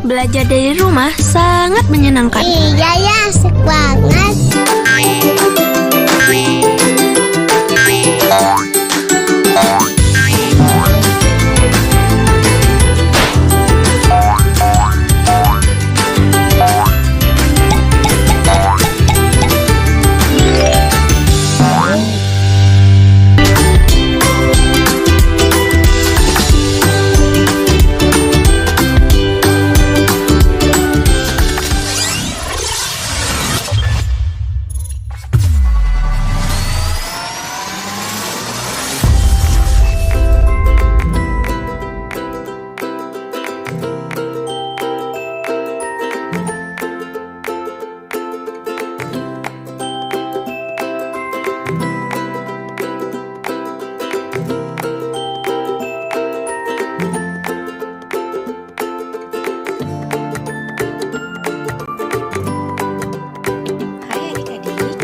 Belajar dari rumah sangat menyenangkan. Iya ya, asik banget. Hai adik-adik,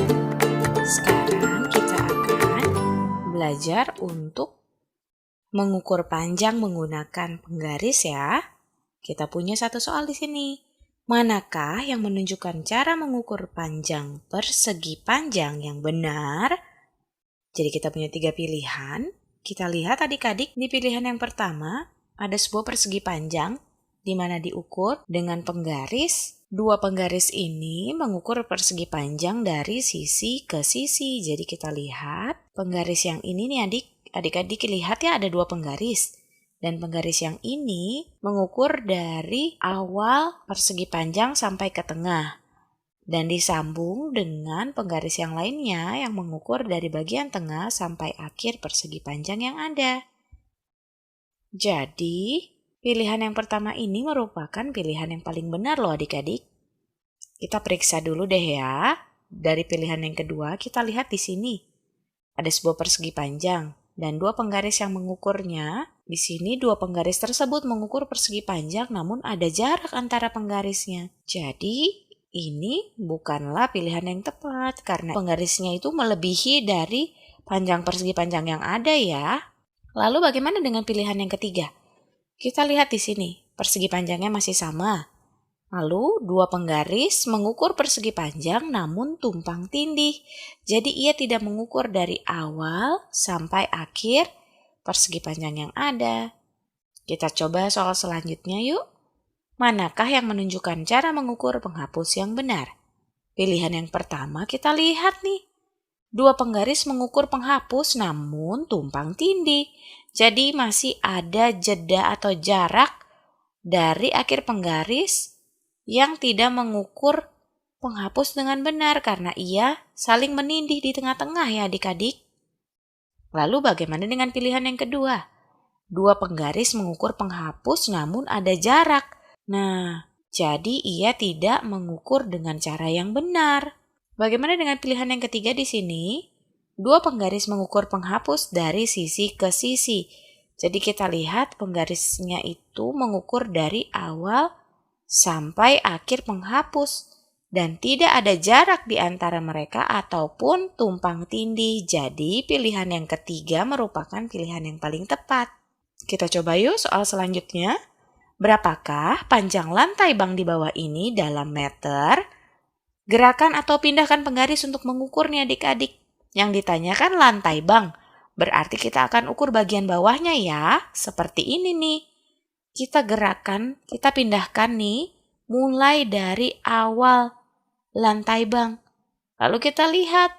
sekarang kita akan belajar untuk mengukur panjang menggunakan penggaris ya. Kita punya satu soal di sini. Manakah yang menunjukkan cara mengukur panjang persegi panjang yang benar? Jadi kita punya 3 pilihan. Kita lihat adik-adik di pilihan yang pertama ada sebuah persegi panjang di mana diukur dengan penggaris. Dua penggaris ini mengukur persegi panjang dari sisi ke sisi. Jadi kita lihat penggaris yang ini nih adik-adik lihat ya ada 2 penggaris. Dan penggaris yang ini mengukur dari awal persegi panjang sampai ke tengah. Dan disambung dengan penggaris yang lainnya yang mengukur dari bagian tengah sampai akhir persegi panjang yang ada. Jadi, pilihan yang pertama ini merupakan pilihan yang paling benar loh adik-adik. Kita periksa dulu deh ya. Dari pilihan yang kedua kita lihat di sini. Ada sebuah persegi panjang dan 2 penggaris yang mengukurnya. Di sini 2 penggaris tersebut mengukur persegi panjang namun ada jarak antara penggarisnya. Jadi ini bukanlah pilihan yang tepat karena penggarisnya itu melebihi dari panjang persegi panjang yang ada ya. Lalu bagaimana dengan pilihan yang ketiga? Kita lihat di sini, persegi panjangnya masih sama. Lalu 2 penggaris mengukur persegi panjang namun tumpang tindih. Jadi ia tidak mengukur dari awal sampai akhir persegi panjang yang ada. Kita coba soal selanjutnya yuk. Manakah yang menunjukkan cara mengukur penghapus yang benar? Pilihan yang pertama kita lihat nih. 2 penggaris mengukur penghapus namun tumpang tindih. Jadi masih ada jeda atau jarak dari akhir penggaris yang tidak mengukur penghapus dengan benar karena ia saling menindih di tengah-tengah ya adik-adik. Lalu bagaimana dengan pilihan yang kedua? 2 penggaris mengukur penghapus namun ada jarak. Nah, jadi ia tidak mengukur dengan cara yang benar. Bagaimana dengan pilihan yang ketiga di sini? 2 penggaris mengukur penghapus dari sisi ke sisi. Jadi kita lihat penggarisnya itu mengukur dari awal sampai akhir penghapus dan tidak ada jarak di antara mereka ataupun tumpang tindih. Jadi pilihan yang ketiga merupakan pilihan yang paling tepat. Kita coba yuk soal selanjutnya. Berapakah panjang lantai bank di bawah ini dalam meter? Gerakan atau pindahkan penggaris untuk mengukurnya adik-adik. Yang ditanyakan lantai bank. Berarti kita akan ukur bagian bawahnya ya. Seperti ini nih. Kita gerakan, kita pindahkan nih. Mulai dari awal lantai bank. Lalu kita lihat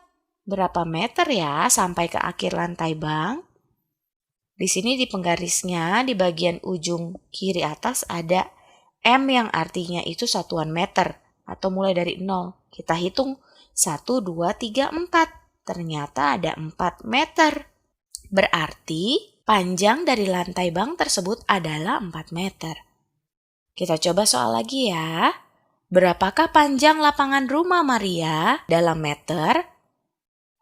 berapa meter ya sampai ke akhir lantai bank. Di sini di penggarisnya di bagian ujung kiri atas ada M yang artinya itu satuan meter atau mulai dari 0. Kita hitung 1, 2, 3, 4. Ternyata ada 4 meter. Berarti panjang dari lantai bank tersebut adalah 4 meter. Kita coba soal lagi ya. Berapakah panjang lapangan rumah Maria dalam meter?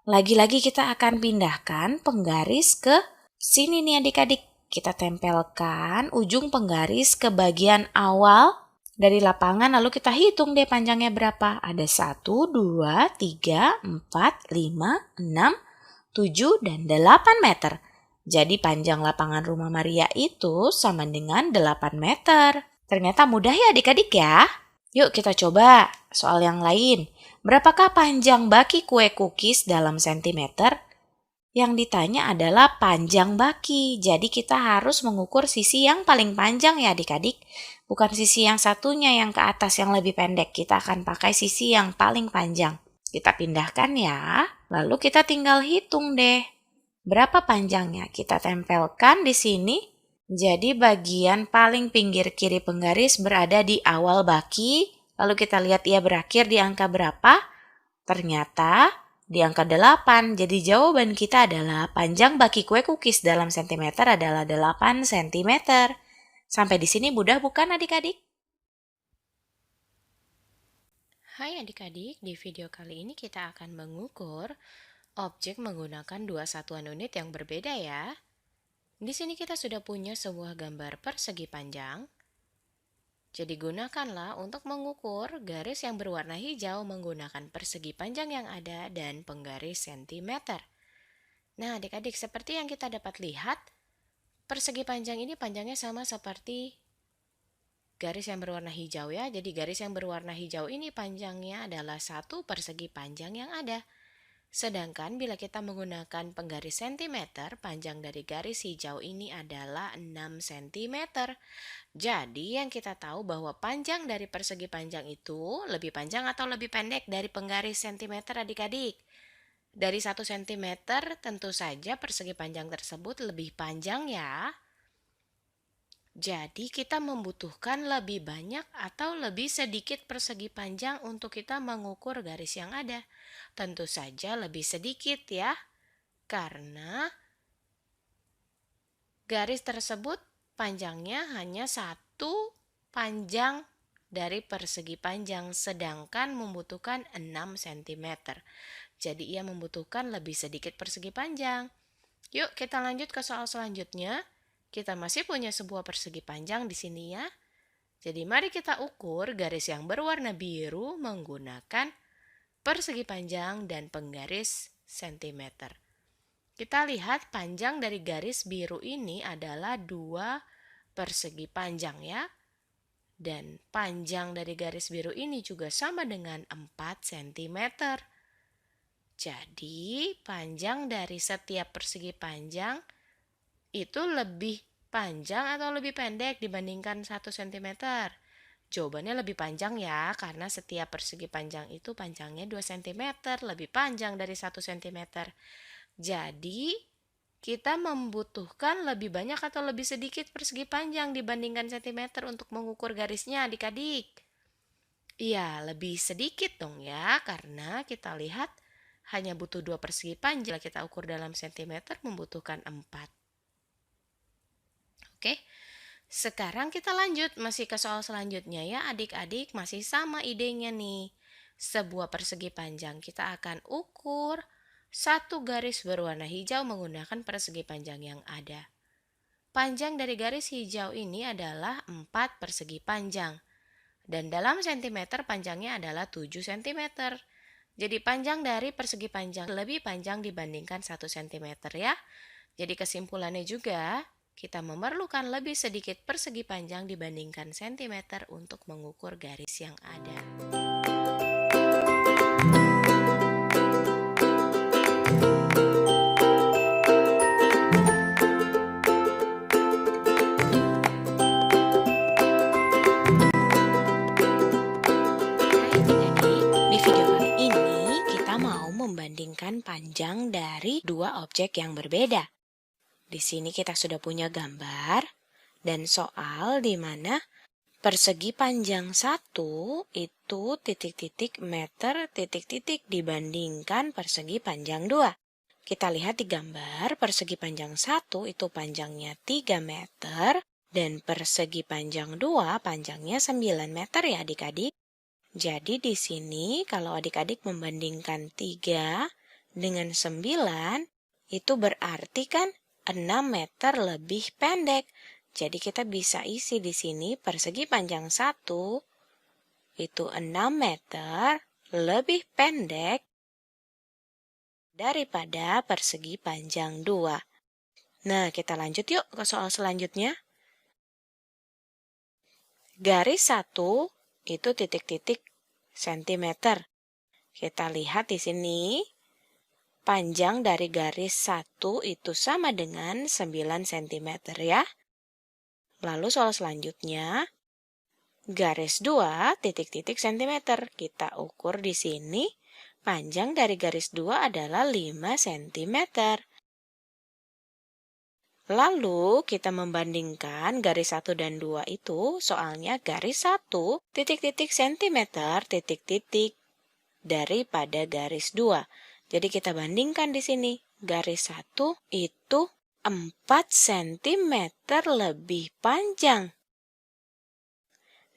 Lagi-lagi kita akan pindahkan penggaris ke sini nih adik-adik. Kita tempelkan ujung penggaris ke bagian awal dari lapangan lalu kita hitung deh panjangnya berapa. Ada 1, 2, 3, 4, 5, 6, 7, dan 8 meter. Jadi panjang lapangan rumah Maria itu sama dengan 8 meter. Ternyata mudah ya adik-adik ya. Yuk kita coba soal yang lain. Berapakah panjang baki kue cookies dalam sentimeter? Yang ditanya adalah panjang baki. Jadi kita harus mengukur sisi yang paling panjang ya adik-adik. Bukan sisi yang satunya yang ke atas yang lebih pendek. Kita akan pakai sisi yang paling panjang. Kita pindahkan ya. Lalu kita tinggal hitung deh. Berapa panjangnya? Kita tempelkan di sini. Jadi bagian paling pinggir kiri penggaris berada di awal baki. Lalu kita lihat ia berakhir di angka berapa? Ternyata di angka 8. Jadi jawaban kita adalah panjang baki kue cookies dalam sentimeter adalah 8 cm. Sampai di sini mudah bukan adik-adik? Hai adik-adik, di video kali ini kita akan mengukur objek menggunakan dua satuan unit yang berbeda ya. Di sini kita sudah punya sebuah gambar persegi panjang. Jadi gunakanlah untuk mengukur garis yang berwarna hijau menggunakan persegi panjang yang ada dan penggaris sentimeter. Nah adik-adik, seperti yang kita dapat lihat, persegi panjang ini panjangnya sama seperti garis yang berwarna hijau ya. Jadi garis yang berwarna hijau ini panjangnya adalah satu persegi panjang yang ada. Sedangkan bila kita menggunakan penggaris sentimeter, panjang dari garis hijau ini adalah 6 cm. Jadi yang kita tahu bahwa panjang dari persegi panjang itu lebih panjang atau lebih pendek dari penggaris sentimeter adik-adik. Dari 1 cm tentu saja persegi panjang tersebut lebih panjang ya. Jadi kita membutuhkan lebih banyak atau lebih sedikit persegi panjang untuk kita mengukur garis yang ada. Tentu saja lebih sedikit ya, karena garis tersebut panjangnya hanya satu panjang dari persegi panjang, sedangkan membutuhkan 6 cm. Jadi ia membutuhkan lebih sedikit persegi panjang. Yuk kita lanjut ke soal selanjutnya. Kita masih punya sebuah persegi panjang di sini ya. Jadi mari kita ukur garis yang berwarna biru menggunakan persegi panjang dan penggaris sentimeter. Kita lihat panjang dari garis biru ini adalah 2 persegi panjang ya. Dan panjang dari garis biru ini juga sama dengan 4 cm. Jadi panjang dari setiap persegi panjang itu lebih panjang atau lebih pendek dibandingkan 1 cm? Jawabannya lebih panjang ya, karena setiap persegi panjang itu panjangnya 2 cm, lebih panjang dari 1 cm. Jadi, kita membutuhkan lebih banyak atau lebih sedikit persegi panjang dibandingkan cm untuk mengukur garisnya adik-adik. Iya, lebih sedikit dong ya, karena kita lihat hanya butuh 2 persegi panjang. Jika kita ukur dalam cm membutuhkan 4. Oke, sekarang kita lanjut masih ke soal selanjutnya ya adik-adik, masih sama idenya nih. Sebuah persegi panjang kita akan ukur satu garis berwarna hijau menggunakan persegi panjang yang ada. Panjang dari garis hijau ini adalah 4 persegi panjang. Dan dalam sentimeter panjangnya adalah 7 cm. Jadi panjang dari persegi panjang lebih panjang dibandingkan 1 cm ya. Jadi kesimpulannya juga, kita memerlukan lebih sedikit persegi panjang dibandingkan sentimeter untuk mengukur garis yang ada. Hai adik-adik, di video kali ini kita mau membandingkan panjang dari dua objek yang berbeda. Di sini kita sudah punya gambar dan soal di mana persegi panjang 1 itu titik-titik meter titik-titik dibandingkan persegi panjang 2. Kita lihat di gambar persegi panjang 1 itu panjangnya 3 meter dan persegi panjang 2 panjangnya 9 meter ya adik-adik. Jadi di sini kalau adik-adik membandingkan 3 dengan 9 itu berarti kan 6 meter lebih pendek. Jadi kita bisa isi di sini persegi panjang 1 itu 6 meter lebih pendek daripada persegi panjang 2. Nah, kita lanjut yuk ke soal selanjutnya. Garis 1 itu titik-titik sentimeter. Kita lihat di sini, panjang dari garis 1 itu sama dengan 9 cm ya. Lalu soal selanjutnya, garis 2 titik-titik sentimeter. Kita ukur di sini, panjang dari garis 2 adalah 5 cm. Lalu kita membandingkan garis 1 dan 2 itu, soalnya garis 1 titik-titik sentimeter titik-titik daripada garis 2. Jadi kita bandingkan di sini, garis 1 itu 4 cm lebih panjang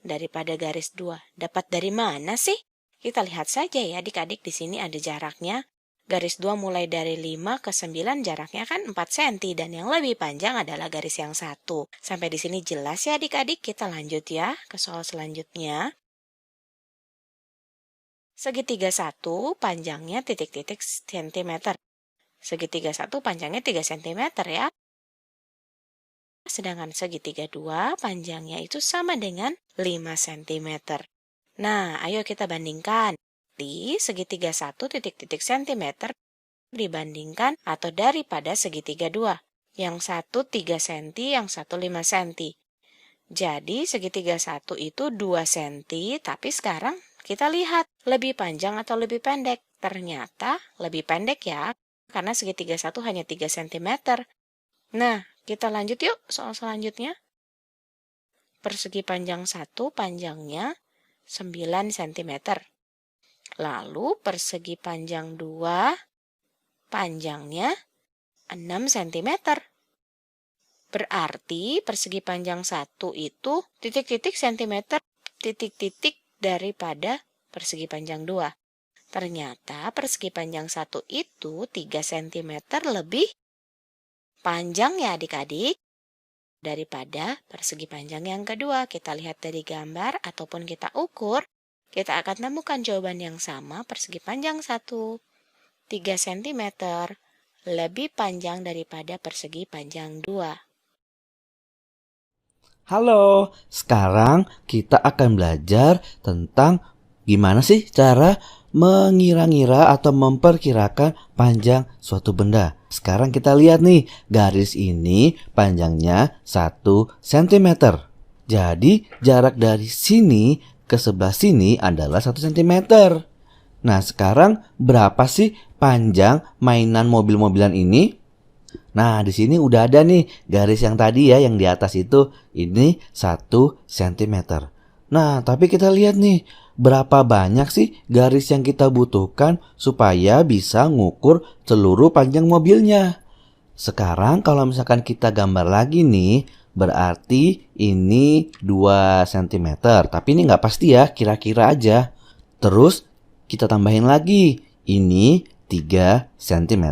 daripada garis 2. Dapat dari mana sih? Kita lihat saja ya adik-adik, di sini ada jaraknya. Garis 2 mulai dari 5 ke 9 jaraknya kan 4 cm dan yang lebih panjang adalah garis yang 1. Sampai di sini jelas ya adik-adik, kita lanjut ya ke soal selanjutnya. Segitiga 1 panjangnya titik-titik sentimeter. Segitiga 1 panjangnya 3 cm ya. Sedangkan segitiga 2 panjangnya itu sama dengan 5 cm. Nah, ayo kita bandingkan. Di segitiga 1 titik-titik sentimeter dibandingkan atau daripada segitiga 2. Yang 1 3 cm, yang 1 5 cm. Jadi segitiga 1 itu 2 cm, tapi sekarang kita lihat lebih panjang atau lebih pendek. Ternyata lebih pendek ya, karena segitiga 1 hanya 3 cm. Nah, kita lanjut yuk soal selanjutnya. Persegi panjang 1 panjangnya 9 cm. Lalu persegi panjang 2 panjangnya 6 cm. Berarti persegi panjang 1 itu titik-titik centimeter titik-titik daripada persegi panjang 2. Ternyata persegi panjang 1 itu 3 cm lebih panjang ya adik-adik daripada persegi panjang yang kedua. Kita lihat dari gambar ataupun kita ukur, kita akan temukan jawaban yang sama. Persegi panjang 1, 3 cm lebih panjang daripada persegi panjang 2. Halo, sekarang kita akan belajar tentang gimana sih cara mengira-ngira atau memperkirakan panjang suatu benda. Sekarang kita lihat nih, garis ini panjangnya 1 cm. Jadi jarak dari sini ke sebelah sini adalah 1 cm. Nah, sekarang berapa sih panjang mainan mobil-mobilan ini? Nah, di sini udah ada nih garis yang tadi ya, yang di atas itu, ini 1 cm. Nah, tapi kita lihat nih, berapa banyak sih garis yang kita butuhkan supaya bisa ngukur seluruh panjang mobilnya. Sekarang kalau misalkan kita gambar lagi nih, berarti ini 2 cm. Tapi ini nggak pasti ya, kira-kira aja. Terus kita tambahin lagi, ini 3 cm.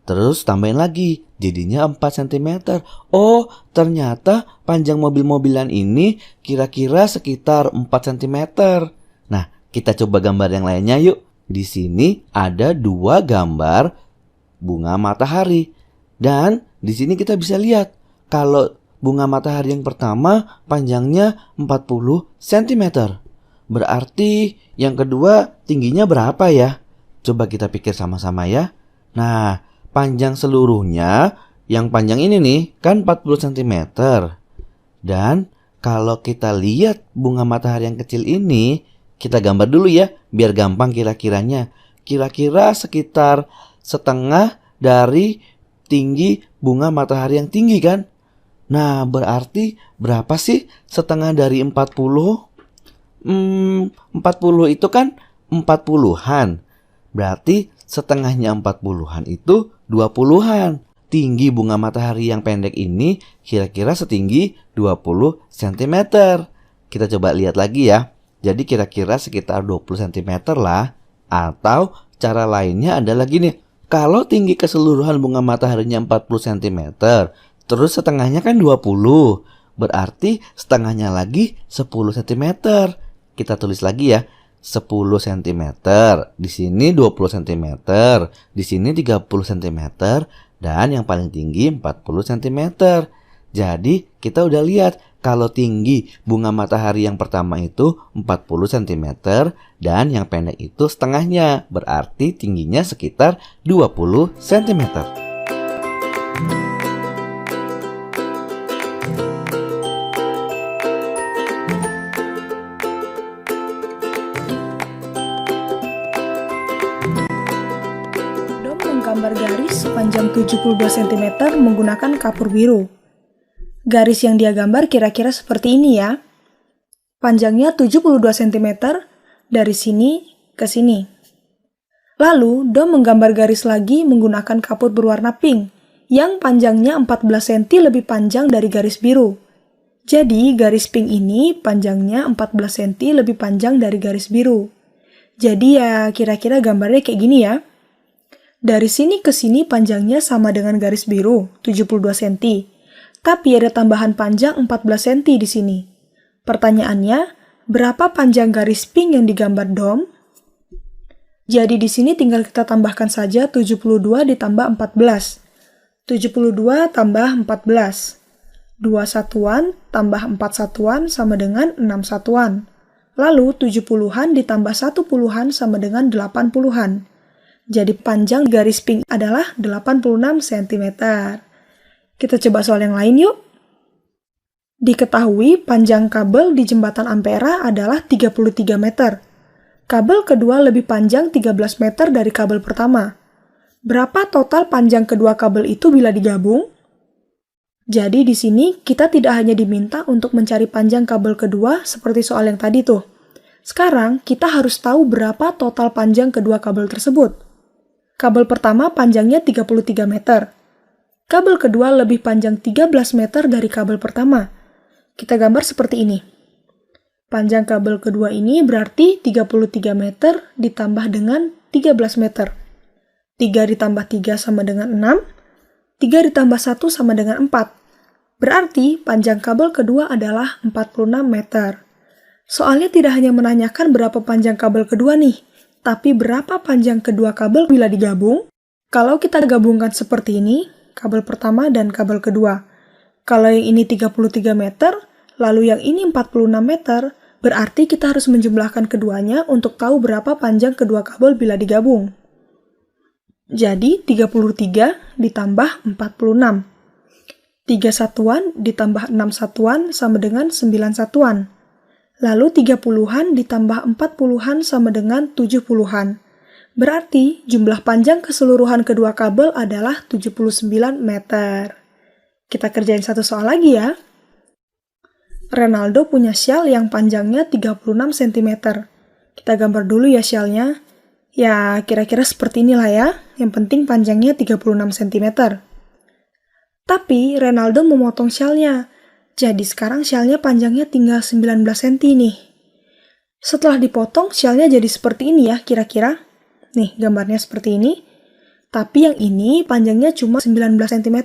Terus tambahin lagi, jadinya 4 cm. Oh, ternyata panjang mobil-mobilan ini kira-kira sekitar 4 cm. Nah, kita coba gambar yang lainnya yuk. Di sini ada 2 gambar bunga matahari. Dan di sini kita bisa lihat, kalau bunga matahari yang pertama panjangnya 40 cm. Berarti yang kedua tingginya berapa ya? Coba kita pikir sama-sama ya. Nah, panjang seluruhnya, yang panjang ini nih, kan 40 cm. Dan kalau kita lihat bunga matahari yang kecil ini, kita gambar dulu ya, biar gampang kira-kiranya. Kira-kira sekitar setengah dari tinggi bunga matahari yang tinggi kan? Nah, berarti berapa sih setengah dari 40? 40 itu kan 40-an. Berarti setengahnya 40-an itu 20-an. Tinggi bunga matahari yang pendek ini kira-kira setinggi 20 cm. Kita coba lihat lagi ya. Jadi kira-kira sekitar 20 cm lah. Atau cara lainnya adalah gini. Kalau tinggi keseluruhan bunga mataharinya 40 cm, terus setengahnya kan 20. Berarti setengahnya lagi 10 cm. Kita tulis lagi ya. 10 cm, di sini 20 cm, di sini 30 cm, dan yang paling tinggi 40 cm. Jadi kita udah lihat kalau tinggi bunga matahari yang pertama itu 40 cm dan yang pendek itu setengahnya, berarti tingginya sekitar 20 cm. Dom menggambar garis sepanjang 72 cm menggunakan kapur biru. Garis yang dia gambar kira-kira seperti ini ya. Panjangnya 72 cm dari sini ke sini. Lalu, Dom menggambar garis lagi menggunakan kapur berwarna pink yang panjangnya 14 cm lebih panjang dari garis biru. Jadi, garis pink ini panjangnya 14 cm lebih panjang dari garis biru. Jadi ya kira-kira gambarnya kayak gini ya. Dari sini ke sini panjangnya sama dengan garis biru, 72 cm. Tapi ada tambahan panjang 14 cm di sini. Pertanyaannya, berapa panjang garis pink yang digambar Dom? Jadi di sini tinggal kita tambahkan saja 72 ditambah 14. 72 tambah 14. 2 satuan tambah 4 satuan sama dengan 6 satuan. Lalu 70-an ditambah 1 puluhan sama dengan 8 puluhan. Jadi panjang garis pink adalah 86 cm. Kita coba soal yang lain yuk. Diketahui panjang kabel di jembatan Ampera adalah 33 meter. Kabel kedua lebih panjang 13 meter dari kabel pertama. Berapa total panjang kedua kabel itu bila digabung? Jadi di sini kita tidak hanya diminta untuk mencari panjang kabel kedua seperti soal yang tadi tuh. Sekarang kita harus tahu berapa total panjang kedua kabel tersebut. Kabel pertama panjangnya 33 meter. Kabel kedua lebih panjang 13 meter dari kabel pertama. Kita gambar seperti ini. Panjang kabel kedua ini berarti 33 meter ditambah dengan 13 meter. 3 ditambah 3 sama dengan 6. 3 ditambah 1 sama dengan 4. Berarti panjang kabel kedua adalah 46 meter. Soalnya tidak hanya menanyakan berapa panjang kabel kedua nih, tapi berapa panjang kedua kabel bila digabung? Kalau kita gabungkan seperti ini, kabel pertama dan kabel kedua. Kalau yang ini 33 meter, lalu yang ini 46 meter, berarti kita harus menjumlahkan keduanya untuk tahu berapa panjang kedua kabel bila digabung. Jadi 33 ditambah 46. 3 satuan ditambah 6 satuan sama dengan 9 satuan. Lalu 30-an ditambah 40-an sama dengan 70-an. Berarti jumlah panjang keseluruhan kedua kabel adalah 79 meter. Kita kerjain satu soal lagi ya. Renaldo punya syal yang panjangnya 36 cm. Kita gambar dulu ya syalnya. Ya kira-kira seperti inilah ya. Yang penting panjangnya 36 cm. Tapi Renaldo memotong syalnya. Jadi sekarang syalnya panjangnya tinggal 19 cm nih. Setelah dipotong syalnya jadi seperti ini ya kira-kira. Nih, gambarnya seperti ini. Tapi yang ini panjangnya cuma 19 cm.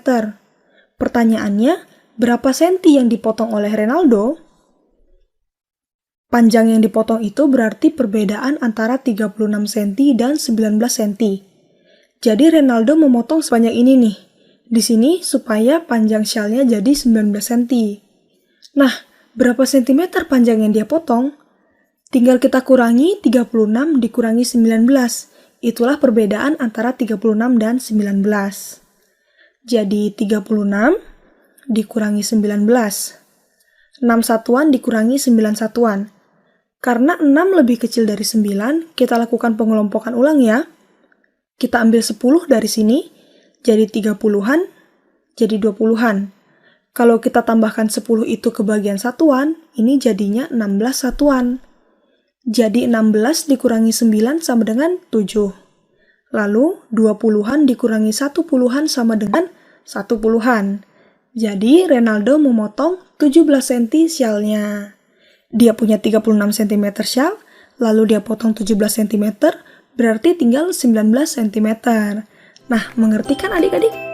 Pertanyaannya, berapa senti yang dipotong oleh Renaldo? Panjang yang dipotong itu berarti perbedaan antara 36 cm dan 19 cm. Jadi Renaldo memotong sebanyak ini nih. Di sini supaya panjang syalnya jadi 19 cm. Nah, berapa sentimeter panjang yang dia potong? Tinggal kita kurangi 36 dikurangi 19. Itulah perbedaan antara 36 dan 19. Jadi 36 dikurangi 19. 6 satuan dikurangi 9 satuan. Karena 6 lebih kecil dari 9, kita lakukan pengelompokan ulang ya. Kita ambil 10 dari sini, jadi 30-an, jadi 20-an. Kalau kita tambahkan 10 itu ke bagian satuan, ini jadinya 16 satuan. Jadi 16 dikurangi 9 sama dengan 7. Lalu 20-an dikurangi 1 puluhan sama dengan 1 puluhan. Jadi Renaldo memotong 17 cm syalnya. Dia punya 36 cm syal, lalu dia potong 17 cm, berarti tinggal 19 cm. Nah, mengerti kan adik-adik?